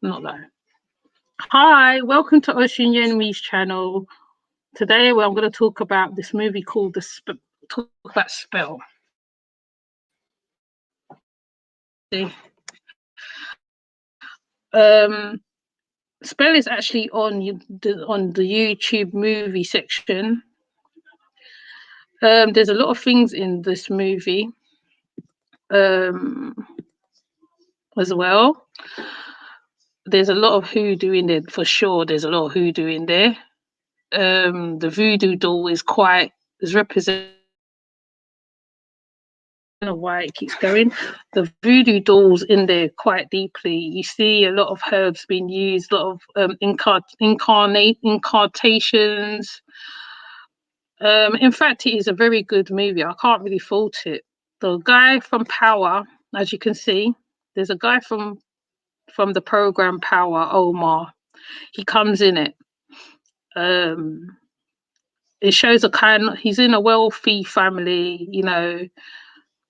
Not that. Hi, welcome to Ocean Yenmi's channel. Today, I'm going to talk about this movie called talk about Spell. Um, Spell is actually on the YouTube movie section. There's a lot of things in this movie as well. There's a lot of hoodoo in there for sure. There's a lot of hoodoo in there. The voodoo doll is represented. I don't know why it keeps going. The voodoo dolls in there quite deeply. You see a lot of herbs being used, a lot of incantations. In fact, it is a very good movie. I can't really fault it. The guy from Power, as you can see, there's a guy from the program Power, Omar. He comes in it. It shows he's in a wealthy family,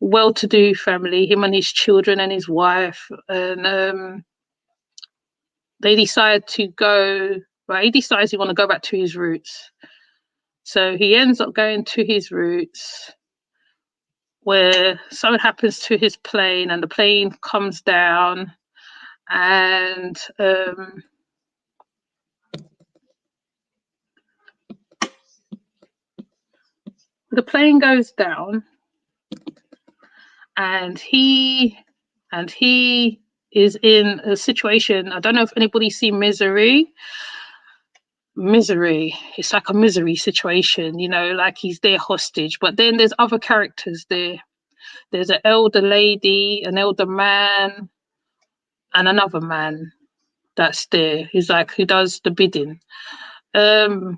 well-to-do family, him and his children and his wife, and they decide to go. Right, he decides he want to go back to his roots, so he ends up going to his roots, where something happens to his plane, and the plane comes down, and the plane goes down, and he is in a situation. I don't know if anybody's seen Misery. It's like a misery situation, like he's there hostage, but then there's other characters there. There's an elder lady, an elder man, and another man that's there who does the bidding. There's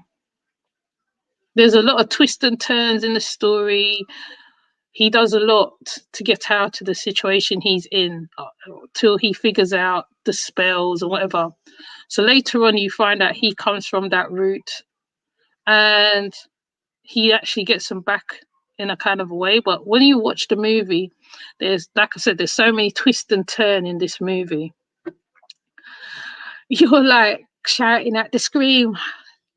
a lot of twists and turns in the story. He does a lot to get out of the situation he's in till he figures out the spells or whatever. So later on, you find out he comes from that root, and he actually gets them back in a kind of way. But when you watch the movie, there's, like I said, there's so many twists and turns in this movie. You're like shouting at the screen,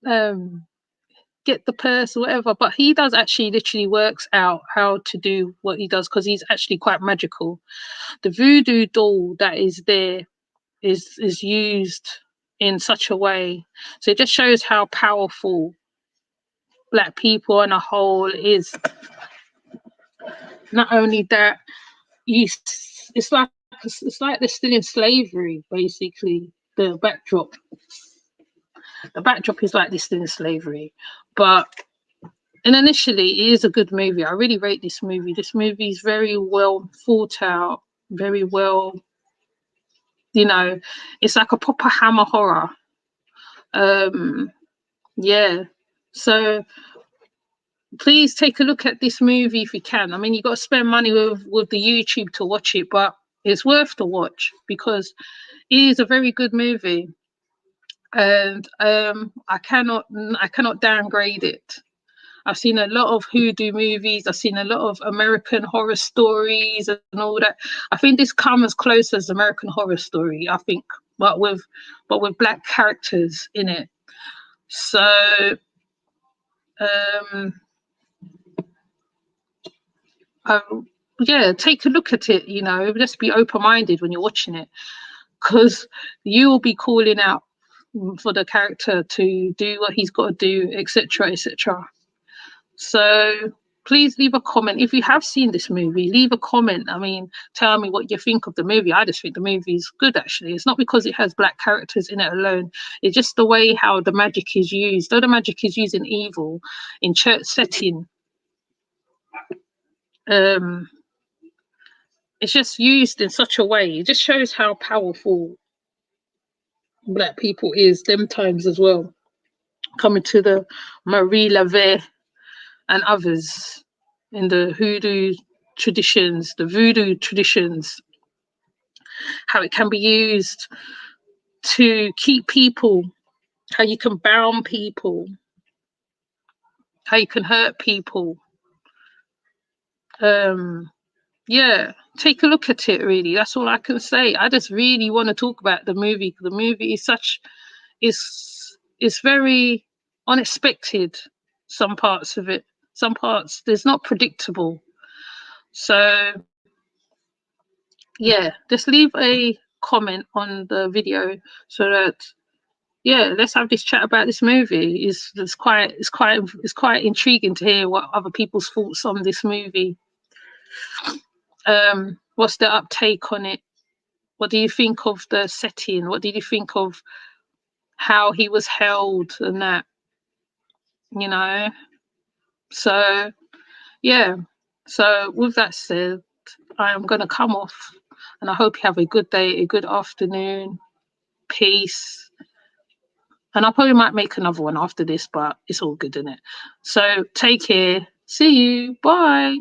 get the purse or whatever. But he does actually literally works out how to do what he does, because he's actually quite magical. The voodoo doll that is there is used in such a way. So it just shows how powerful Black people on a whole is. Not only that, it's like they're still in slavery, basically. The backdrop is like they're still in slavery, but initially it is a good movie. I really rate this movie. This movie is very well thought out, very well, it's like a proper Hammer horror. Yeah, so please take a look at this movie if you can. I mean, you got to spend money with the YouTube to watch it, but it's worth the watch because it is a very good movie, and I cannot downgrade it. I've seen a lot of hoodoo movies. I've seen a lot of American Horror Stories and all that. I think this comes as close as American Horror Story, I think, but with Black characters in it. So yeah, take a look at it. Just be open-minded when you're watching it, because you will be calling out for the character to do what he's got to do, etc., etc. So please leave a comment. If you have seen this movie, leave a comment. I mean, tell me what you think of the movie. I just think the movie is good, actually. It's not because it has Black characters in it alone. It's just the way how the magic is used. Though the magic is used in evil, in church setting, it's just used in such a way. It just shows how powerful Black people is them times as well. Coming to the Marie Laveau and others in the hoodoo traditions, the voodoo traditions, how it can be used to keep people, how you can bound people, how you can hurt people. Yeah, take a look at it. Really, that's all I can say. I just really want to talk about the movie. The movie is is very unexpected. Some parts of it, some parts there's not predictable. So yeah, just leave a comment on the video so that yeah, let's have this chat about this movie. It's quite intriguing to hear what other people's thoughts on this movie. What's the uptake on it? What do you think of the setting? What did you think of how he was held and that? You know. So yeah. So with that said, I am gonna come off, and I hope you have a good day, a good afternoon. Peace. And I probably might make another one after this, but it's all good, isn't it? So take care. See you. Bye.